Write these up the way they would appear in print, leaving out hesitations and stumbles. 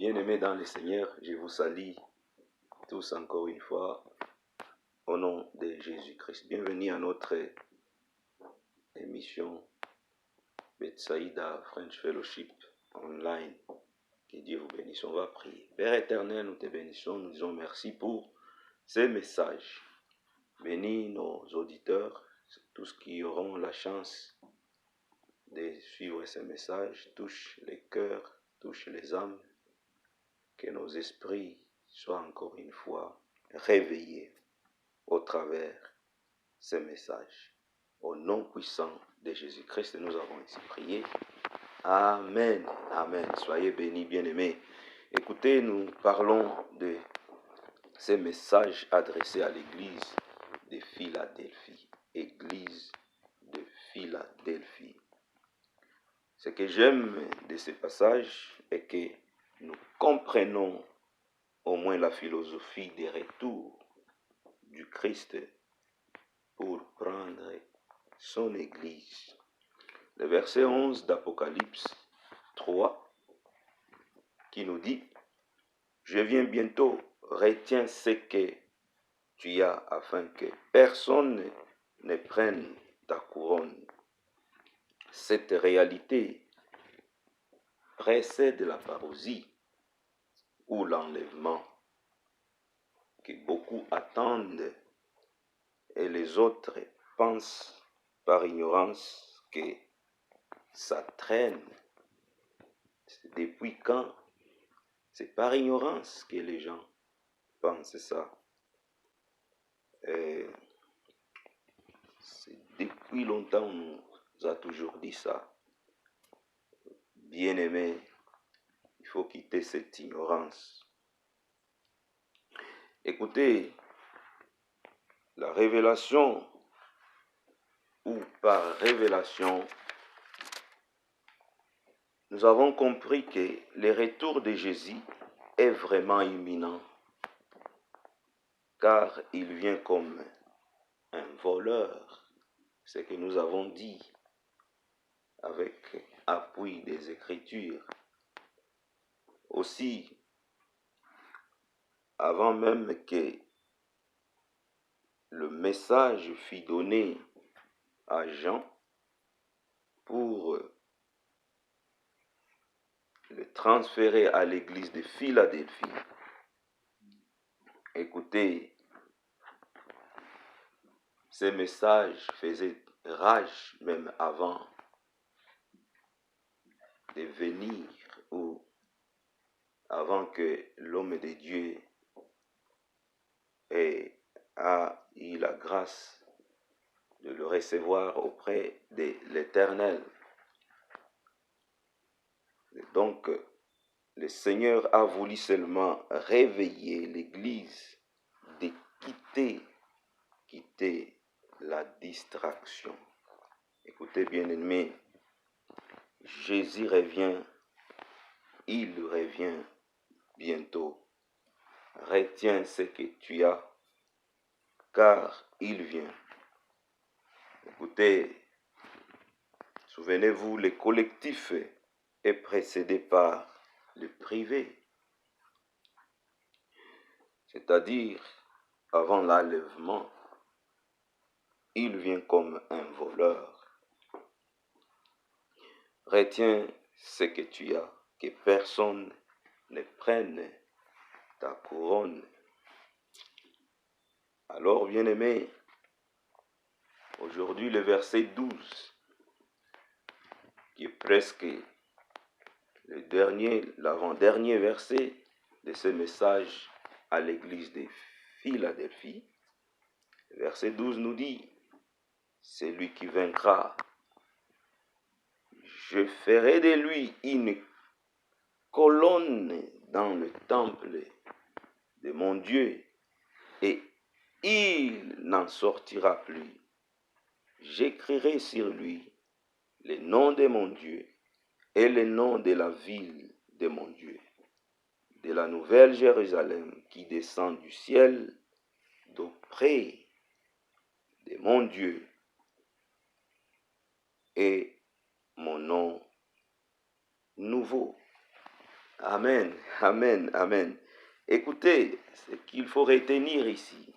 Bien-aimés dans le Seigneur, je vous salue tous encore une fois au nom de Jésus-Christ. Bienvenue à notre émission Bethsaïda French Fellowship Online. Que Dieu vous bénisse. On va prier. Père éternel, nous te bénissons, nous disons merci pour ces messages. Bénis nos auditeurs, tous qui auront la chance de suivre ces messages. Touche les cœurs, touche les âmes. Que nos esprits soient encore une fois réveillés au travers ces messages. Au nom puissant de Jésus-Christ, nous avons ainsi prié. Amen. Amen. Soyez bénis, bien-aimés. Écoutez, nous parlons de ces messages adressés à l'église de Philadelphie. Église de Philadelphie. Ce que j'aime de ces passages est que nous comprenons au moins la philosophie des retours du Christ pour prendre son Église. Le verset 11 d'Apocalypse 3 qui nous dit « Je viens bientôt, retiens ce que tu as afin que personne ne prenne ta couronne. » Cette réalité précède la parousie ou l'enlèvement que beaucoup attendent et les autres pensent par ignorance que ça traîne. Depuis quand? C'est par ignorance que les gens pensent ça. Et c'est depuis longtemps on nous a toujours dit ça. Bien-aimé, il faut quitter cette ignorance. Écoutez, la révélation ou par révélation, nous avons compris que le retour de Jésus est vraiment imminent, car il vient comme un voleur, ce que nous avons dit avec appui des Écritures. Aussi, avant même que le message fût donné à Jean pour le transférer à l'église de Philadelphie. Écoutez, ces messages faisaient rage même avant de venir ou avant que l'homme de Dieu ait eu la grâce de le recevoir auprès de l'Éternel. Donc, le Seigneur a voulu seulement réveiller l'Église de quitter la distraction. Écoutez, bien-aimés, Jésus revient, il revient bientôt. Retiens ce que tu as, car il vient. Écoutez, souvenez-vous, le collectif est précédé par le privé. C'est-à-dire, avant l'enlèvement, il vient comme un voleur. Retiens ce que tu as, que personne ne prenne ta couronne. Alors, bien-aimés, aujourd'hui, le verset 12, qui est presque l'avant-dernier verset de ce message à l'église de Philadelphie. Le verset 12 nous dit, c'est lui qui vaincra. Je ferai de lui une colonne dans le temple de mon Dieu et il n'en sortira plus. J'écrirai sur lui le nom de mon Dieu et le nom de la ville de mon Dieu, de la nouvelle Jérusalem qui descend du ciel d'auprès de mon Dieu et mon nom nouveau. Amen, amen, amen. Écoutez, ce qu'il faut retenir ici,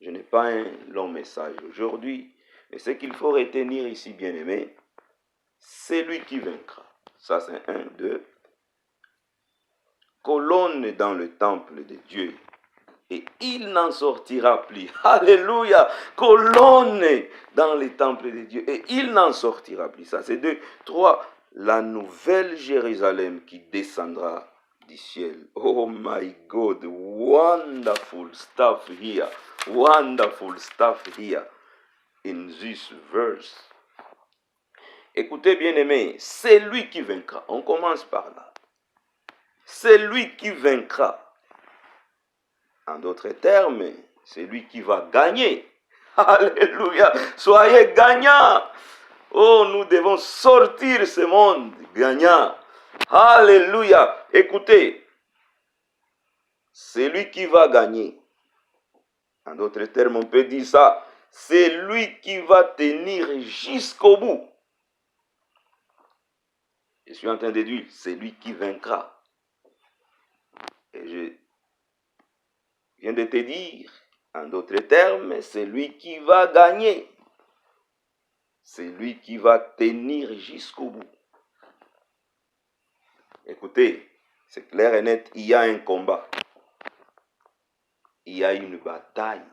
je n'ai pas un long message aujourd'hui, mais ce qu'il faut retenir ici, bien-aimé, c'est lui qui vaincra. Ça, c'est 1, 2. Colonne dans le temple de Dieu, et il n'en sortira plus. Alléluia. Colonne dans le temple de Dieu, et il n'en sortira plus. Ça, c'est 2. 3. La nouvelle Jérusalem qui descendra du ciel. Oh my God, wonderful stuff here. Wonderful stuff here in this verse. Écoutez, bien-aimés, c'est lui qui vaincra. On commence par là. C'est lui qui vaincra. En d'autres termes, c'est lui qui va gagner. Alléluia. Soyez gagnants. Oh, nous devons sortir ce monde gagnant. Alléluia. Écoutez, c'est lui qui va gagner. En d'autres termes, on peut dire ça. C'est lui qui va tenir jusqu'au bout. Je suis en train de dire, c'est lui qui vaincra. Et je viens de te dire, en d'autres termes, c'est lui qui va gagner. C'est lui qui va tenir jusqu'au bout. Écoutez, c'est clair et net, il y a un combat. Il y a une bataille.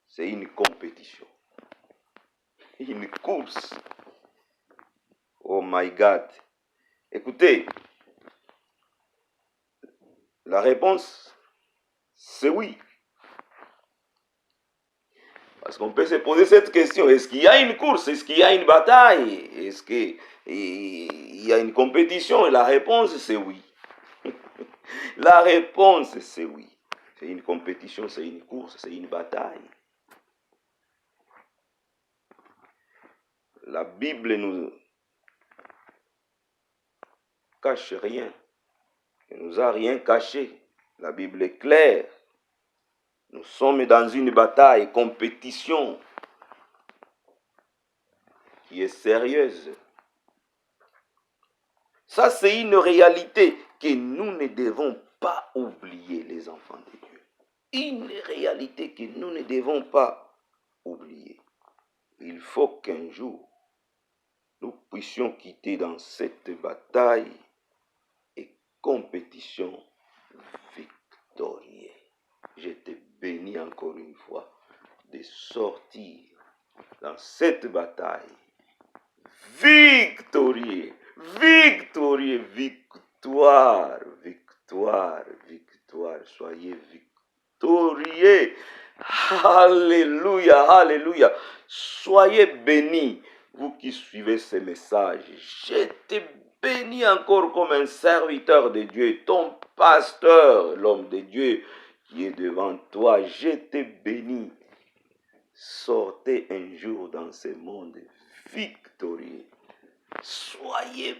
C'est une compétition. Une course. Oh my God. Écoutez, la réponse, c'est oui. Parce qu'on peut se poser cette question. Est-ce qu'il y a une course? Est-ce qu'il y a une bataille? Est-ce qu'il y a une compétition? Et la réponse, c'est oui. La réponse, c'est oui. C'est une compétition, c'est une course, c'est une bataille. La Bible nous cache rien. Elle nous a rien caché. La Bible est claire. Nous sommes dans une bataille, compétition qui est sérieuse. Ça, c'est une réalité que nous ne devons pas oublier, les enfants de Dieu. Une réalité que nous ne devons pas oublier. Il faut qu'un jour, nous puissions quitter dans cette bataille et compétition victorieuse. Je te bénis encore une fois de sortir dans cette bataille victorieux, victorieux, victoire, victoire, victoire. Soyez victorieux. Alléluia, alléluia. Soyez bénis, vous qui suivez ces messages. Je te bénis encore comme un serviteur de Dieu, ton pasteur, l'homme de Dieu qui est devant toi. Je te bénis. Sortez un jour dans ce monde victorieux. Soyez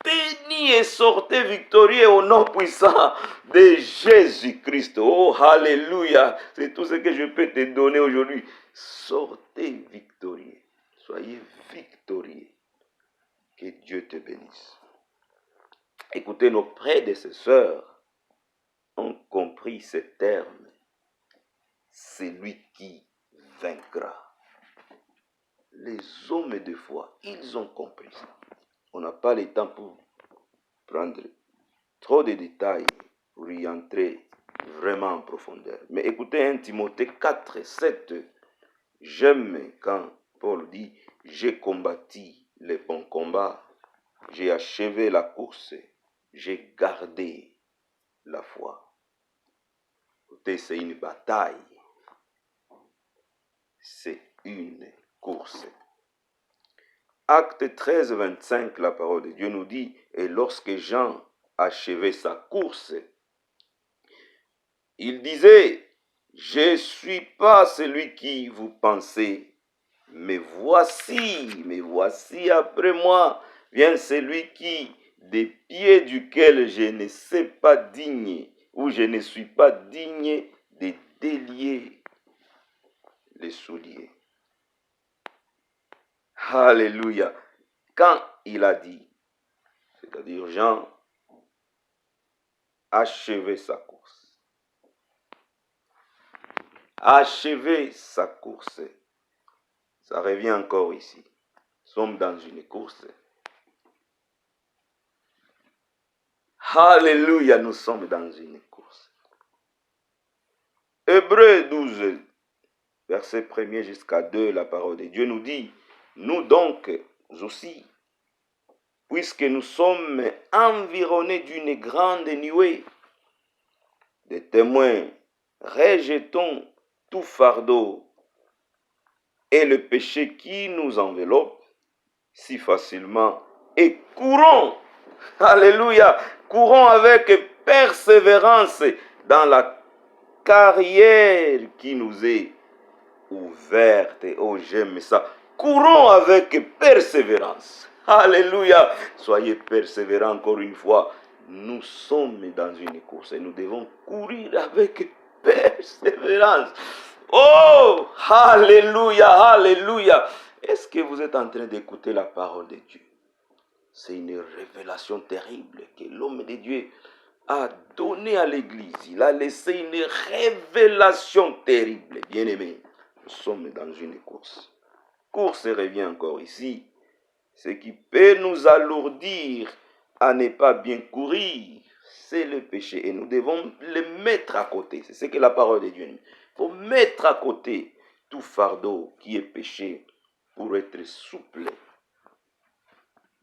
bénis et sortez victorieux au nom puissant de Jésus-Christ. Oh, alléluia. C'est tout ce que je peux te donner aujourd'hui. Sortez victorieux. Soyez victorieux. Que Dieu te bénisse. Écoutez, nos prédécesseurs ont compris ce terme. C'est lui qui vaincra. Les hommes de foi, ils ont compris ça. On n'a pas le temps pour prendre trop de détails, pour y entrer vraiment en profondeur. Mais écoutez 1 Timothée 4, 7. J'aime quand Paul dit, j'ai combattu le bon combat, j'ai achevé la course, j'ai gardé la foi. Écoutez, c'est une bataille. C'est une course. Acte 13, 25, la parole de Dieu nous dit, et lorsque Jean achevait sa course, il disait, je ne suis pas celui qui vous pensez, mais voici après moi, vient celui qui, des pieds duquel je ne sais pas digne, ou je ne suis pas digne de délier les souliers. Alléluia. Quand il a dit, C'est-à-dire Jean achevait sa course. Achever sa course. Ça revient encore ici. Nous sommes dans une course. Alléluia, nous sommes dans une course. Hébreux 12, verset 1er jusqu'à 2, la parole de Dieu nous dit, nous donc aussi, puisque nous sommes environnés d'une grande nuée de témoins, rejetons tout fardeau et le péché qui nous enveloppe si facilement et courons, alléluia, courons avec persévérance dans la carrière qui nous est ouverte. Oh, j'aime ça. Courons avec persévérance. Alléluia. Soyez persévérants encore une fois. Nous sommes dans une course et nous devons courir avec persévérance. Oh, alléluia, alléluia. Est-ce que vous êtes en train d'écouter la parole de Dieu? C'est une révélation terrible que l'homme de Dieu a donnée à l'Église. Il a laissé une révélation terrible. Bien-aimés, nous sommes dans une course. Course revient encore ici. Ce qui peut nous alourdir à ne pas bien courir, c'est le péché. Et nous devons le mettre à côté. C'est ce que la parole de Dieu dit. Il faut mettre à côté tout fardeau qui est péché pour être souple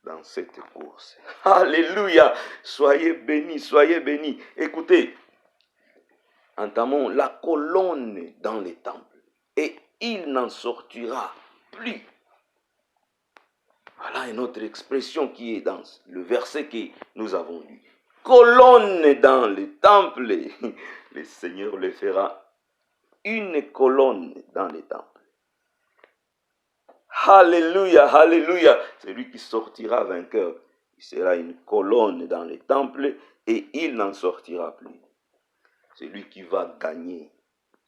dans cette course. Alléluia. Soyez bénis, soyez bénis. Écoutez, entamons la colonne dans les temples et il n'en sortira plus. Voilà une autre expression qui est dans le verset que nous avons lu. Colonne dans les temples. Le Seigneur le fera une colonne dans les temples. Alléluia, alléluia. C'est lui qui sortira vainqueur. Il sera une colonne dans les temples et il n'en sortira plus. C'est lui qui va gagner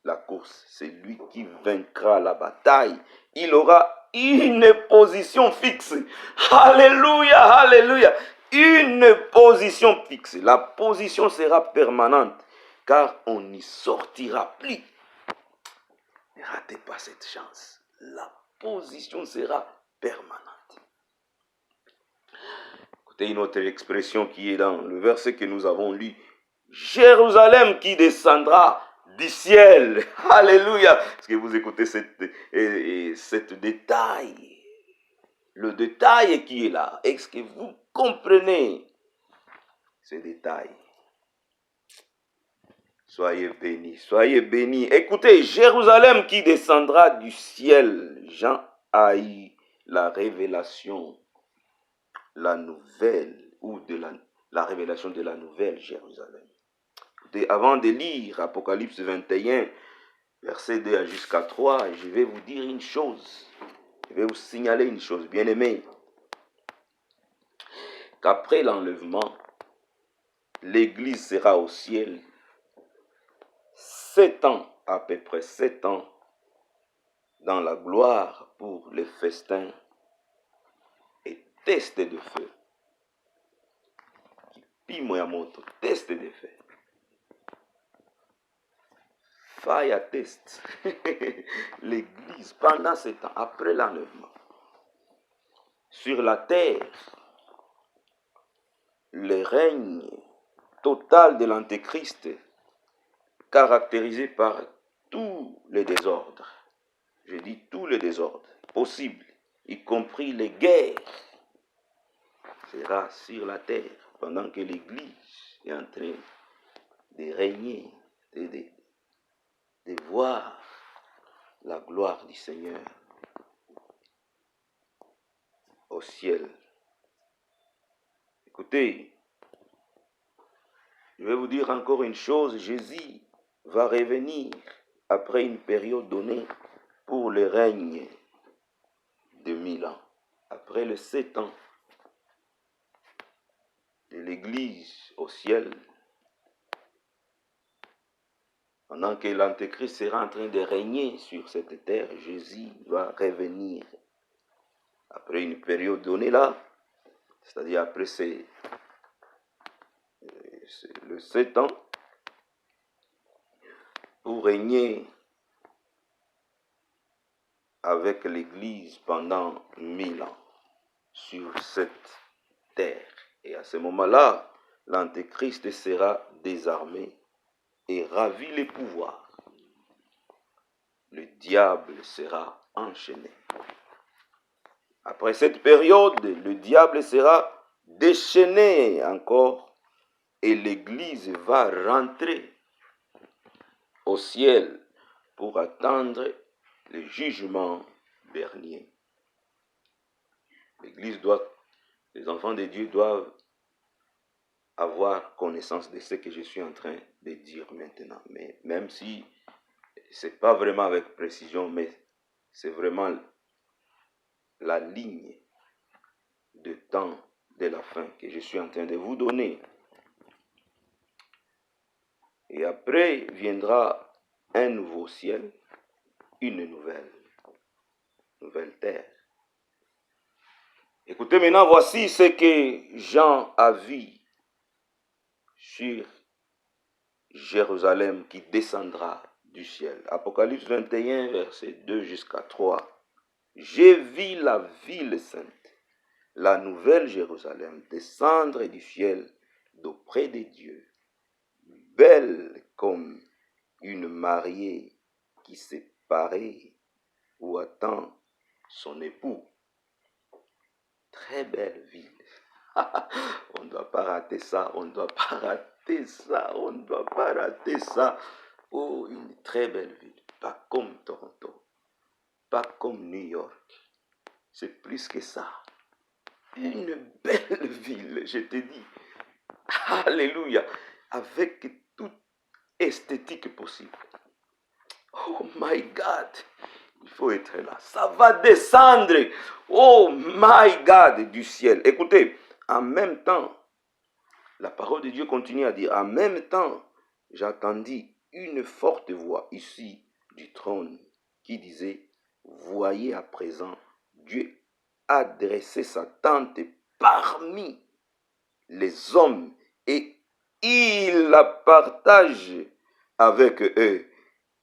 la course. C'est lui qui vaincra la bataille. Il aura une position fixe. Alléluia, alléluia. Une position fixe. La position sera permanente car on n'y sortira plus. Ne ratez pas cette chance. La position sera permanente. Écoutez une autre expression qui est dans le verset que nous avons lu. Jérusalem qui descendra du ciel. Alléluia. Est-ce que vous écoutez cette détail? Le détail qui est là. Est-ce que vous comprenez ce détail? Soyez bénis, soyez bénis. Écoutez, Jérusalem qui descendra du ciel. Jean a eu la révélation, la nouvelle, ou de la révélation de la nouvelle Jérusalem. Écoutez, avant de lire Apocalypse 21, verset 2 jusqu'à 3, je vais vous dire une chose. Je vais vous signaler une chose, bien-aimés. Qu'après l'enlèvement, l'Église sera au ciel 7 ans, à peu près 7 ans, dans la gloire pour les festins et tests de feu. Pimoyamoto, test de feu. Fire test. L'Église, pendant 7 ans, après l'enlèvement, sur la terre, le règne total de l'Antéchrist, caractérisé par tous les désordres. Je dis tous les désordres possibles, y compris les guerres, sera sur la terre pendant que l'Église est en train de régner, de voir la gloire du Seigneur au ciel. Écoutez, je vais vous dire encore une chose, Jésus va revenir après une période donnée pour le règne de 1000 ans. Après les 7 ans de l'Église au ciel, pendant que l'Antéchrist sera en train de régner sur cette terre, Jésus va revenir après une période donnée là. c'est-à-dire après le 7 ans, pour régner avec l'Église pendant 1000 ans sur cette terre. Et à ce moment-là, l'Antéchrist sera désarmé et ravi les pouvoirs. Le diable sera enchaîné. Après cette période, le diable sera déchaîné encore et l'Église va rentrer au ciel pour attendre le jugement dernier. L'Église les enfants de Dieu doivent avoir connaissance de ce que je suis en train de dire maintenant. Mais même si ce n'est pas vraiment avec précision, mais c'est vraiment la ligne de temps de la fin que je suis en train de vous donner. Et après viendra un nouveau ciel, une nouvelle terre. Écoutez maintenant, voici ce que Jean a vu sur Jérusalem qui descendra du ciel. Apocalypse 21, verset 2 jusqu'à 3. J'ai vu la ville sainte, la nouvelle Jérusalem, descendre du ciel d'auprès de Dieu, belle comme une mariée qui s'est parée ou attend son époux. Très belle ville. On ne doit pas rater ça, on ne doit pas rater ça, on ne doit pas rater ça. Oh, une très belle ville. Pas comme Toronto, pas comme New York. C'est plus que ça. Une belle ville, je te dis. Alléluia. Avec toute esthétique possible. Oh my God. Il faut être là. Ça va descendre. Oh my God du ciel. Écoutez, en même temps, la parole de Dieu continue à dire, en même temps, j'entendis une forte voix ici du trône qui disait, voyez à présent, Dieu a dressé sa tente parmi les hommes et il la partage avec eux.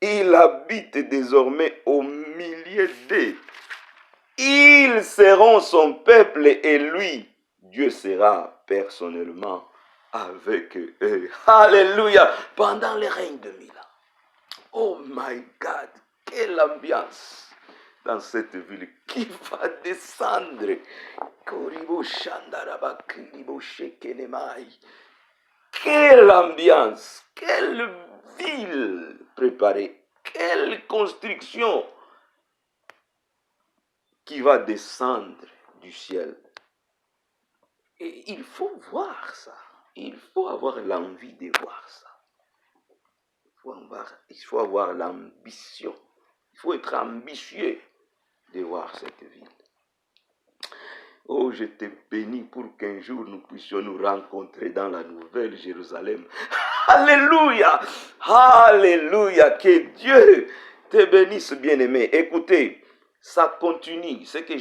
Il habite désormais au milieu d'eux. Ils seront son peuple et lui, Dieu sera personnellement avec eux. Alléluia. Pendant le règne de 1000 ans. Oh my God. Quelle ambiance dans cette ville qui va descendre. Quelle ambiance. Quelle ville préparée. Quelle construction qui va descendre du ciel. Et il faut voir ça. Il faut avoir l'envie de voir ça. Il faut avoir l'ambition. Il faut être ambitieux de voir cette ville. Oh, je te bénis pour qu'un jour nous puissions nous rencontrer dans la nouvelle Jérusalem. Alléluia! Alléluia! Que Dieu te bénisse, bien-aimé. Écoutez, ça continue. Ce que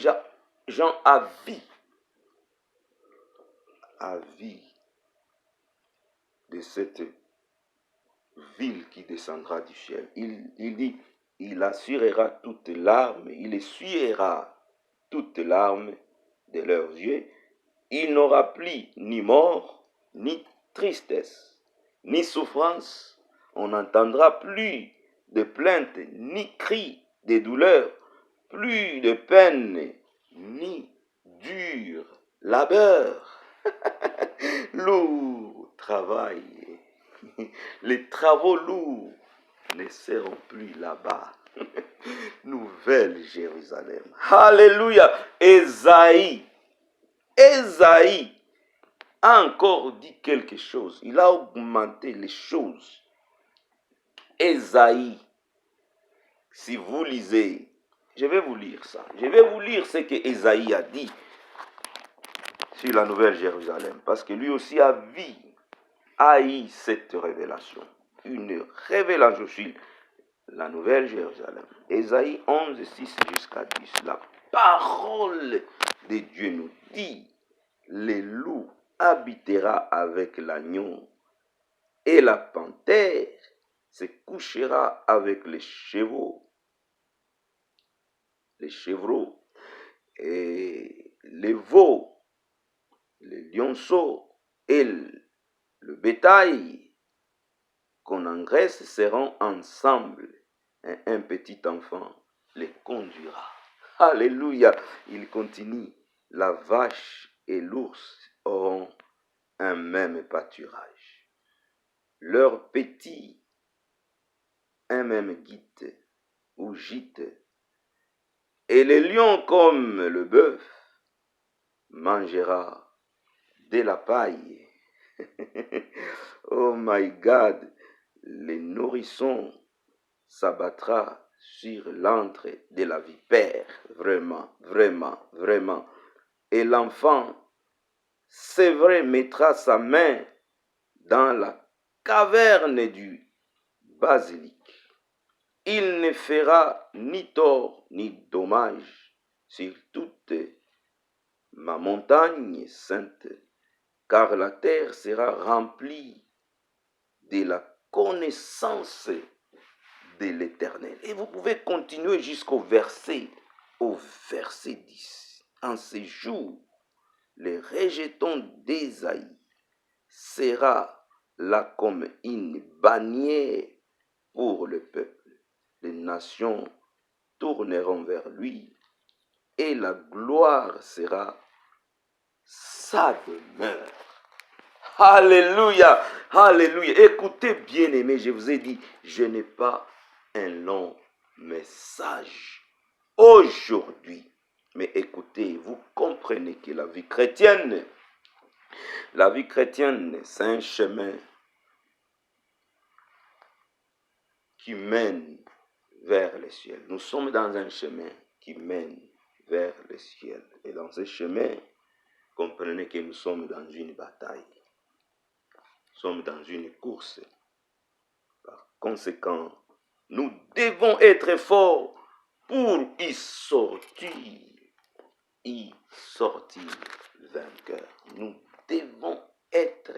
Jean a vu de cette ville qui descendra du ciel. Il dit, il assurera toutes larmes, il essuiera toutes larmes de leurs yeux. Il n'aura plus ni mort, ni tristesse, ni souffrance. On n'entendra plus de plaintes, ni cris de douleur, plus de peine, ni dur labeur. Lourd travail. Les travaux lourds ne seront plus là-bas. Nouvelle Jérusalem. Alléluia. Ésaïe a encore dit quelque chose. Il a augmenté les choses. Ésaïe, si vous lisez, je vais vous lire ça. Je vais vous lire ce que Ésaïe a dit sur la nouvelle Jérusalem. Parce que lui aussi a eu cette révélation. Une révélation sur la nouvelle Jérusalem. Ésaïe 11, 6 jusqu'à 10. La parole de Dieu nous dit, le loup habitera avec l'agneau, et la panthère se couchera avec les chevreaux, et les veaux, les lionceaux et le bétail qu'on engraisse seront ensemble, et un petit enfant les conduira. Alléluia. Il continue. La vache et l'ours auront un même pâturage. Leurs petits, un même gîte. Et le lion comme le bœuf mangera de la paille. Oh my God, les nourrissons s'abattra sur l'antre de la vipère. Vraiment, vraiment, vraiment. Et l'enfant, c'est vrai, mettra sa main dans la caverne du basilic. Il ne fera ni tort ni dommage sur toute ma montagne sainte, car la terre sera remplie de la connaissance de l'Éternel. Et vous pouvez continuer jusqu'au verset 10. En ces jours, le rejeton d'Ésaïe sera là comme une bannière pour le peuple. Les nations tourneront vers lui et la gloire sera sa demeure. Alléluia, alléluia. Écoutez bien aimé, je vous ai dit, je n'ai pas un long message aujourd'hui. Mais écoutez, vous comprenez que la vie chrétienne, c'est un chemin qui mène vers le ciel. Nous sommes dans un chemin qui mène vers le ciel. Et dans ce chemin, comprenez que nous sommes dans une bataille. Nous sommes dans une course. Par conséquent, nous devons être forts pour y sortir vainqueurs. Nous devons être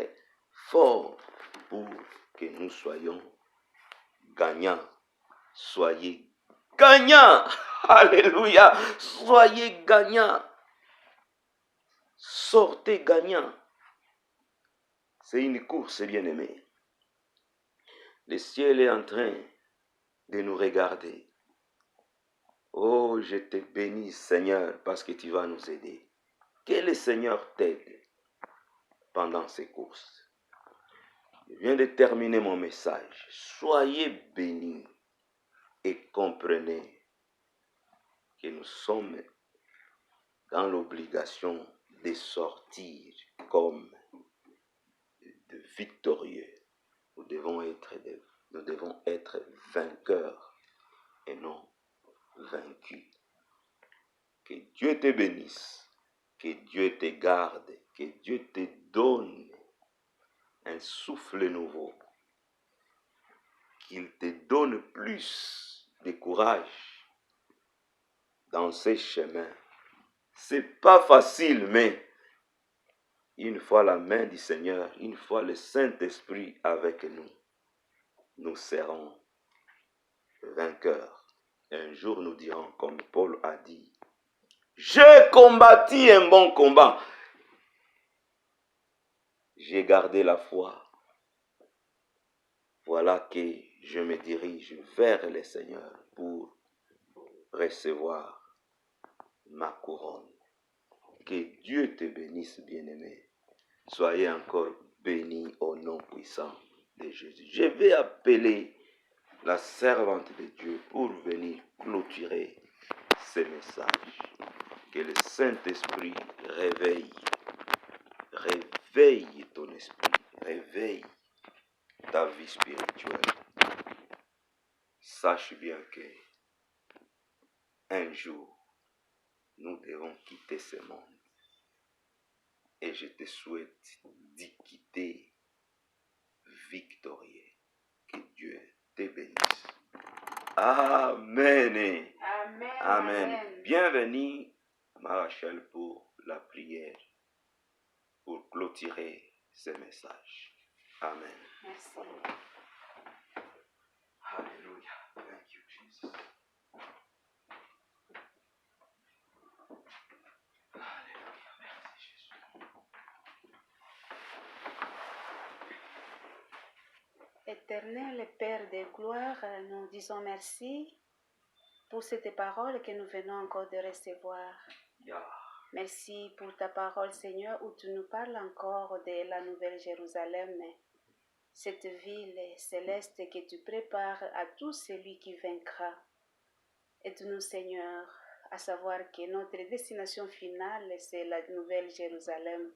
forts pour que nous soyons gagnants. Soyez gagnants. Alléluia. Soyez gagnants. Sortez gagnants. C'est une course, bien-aimé. Le ciel est en train de nous regarder. Oh, je te bénis, Seigneur, parce que tu vas nous aider. Que le Seigneur t'aide pendant ces courses. Je viens de terminer mon message. Soyez bénis et comprenez que nous sommes dans l'obligation de sortir comme de victorieux. Nous devons être vainqueurs et non vaincus. Que Dieu te bénisse, que Dieu te garde, que Dieu te donne un souffle nouveau, qu'il te donne plus de courage dans ces chemins. C'est pas facile, mais une fois la main du Seigneur, une fois le Saint-Esprit avec nous, nous serons vainqueurs. Un jour nous dirons, comme Paul a dit, j'ai combattu un bon combat. J'ai gardé la foi. Voilà que je me dirige vers le Seigneur pour recevoir ma couronne. Que Dieu te bénisse, bien-aimé. Soyez encore bénis au nom puissant de Jésus. Je vais appeler la servante de Dieu pour venir clôturer ce message. Que le Saint-Esprit réveille ton esprit, réveille ta vie spirituelle. Sache bien que un jour, nous devons quitter ce monde. Et je te souhaite d'y quitter victorieux. Que Dieu te bénisse. Amen. Amen. Amen. Bienvenue, Marachal, pour la prière clôturer ce message. Amen. Merci. Alléluia. Thank you, Jesus. Alléluia. Merci, Jésus. Éternel Père de gloire, nous disons merci pour cette parole que nous venons encore de recevoir. Yeah. Merci pour ta parole, Seigneur, où tu nous parles encore de la Nouvelle Jérusalem, cette ville céleste que tu prépares à tout celui qui vaincra. Aide-nous, Seigneur, à savoir que notre destination finale, c'est la Nouvelle Jérusalem.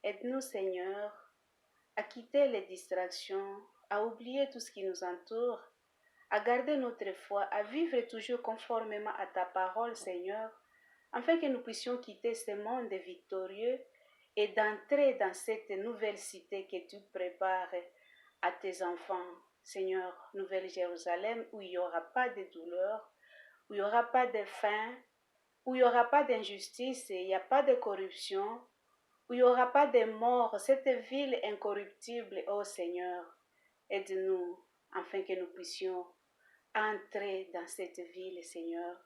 Aide-nous, Seigneur, à quitter les distractions, à oublier tout ce qui nous entoure, à garder notre foi, à vivre toujours conformément à ta parole, Seigneur, afin que nous puissions quitter ce monde victorieux et d'entrer dans cette nouvelle cité que tu prépares à tes enfants. Seigneur, Nouvelle Jérusalem, où il n'y aura pas de douleur, où il n'y aura pas de faim, où il n'y aura pas d'injustice, il n'y a pas de corruption, où il n'y aura pas de mort, cette ville incorruptible, ô Seigneur, aide-nous afin que nous puissions entrer dans cette ville, Seigneur,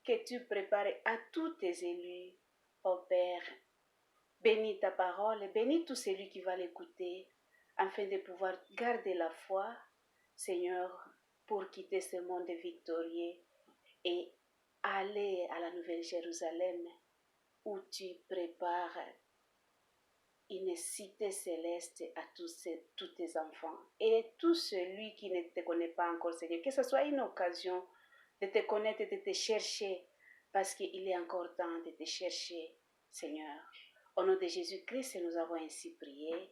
que tu prépares à tous tes élus, ô Père. Bénis ta parole, bénis tout celui qui va l'écouter, afin de pouvoir garder la foi, Seigneur, pour quitter ce monde victorieux et aller à la Nouvelle Jérusalem, où tu prépares une cité céleste à tous tes enfants. Et tout celui qui ne te connaît pas encore, Seigneur, que ce soit une occasion de te connaître et de te chercher, parce qu'il est encore temps de te chercher, Seigneur. Au nom de Jésus-Christ, nous avons ainsi prié.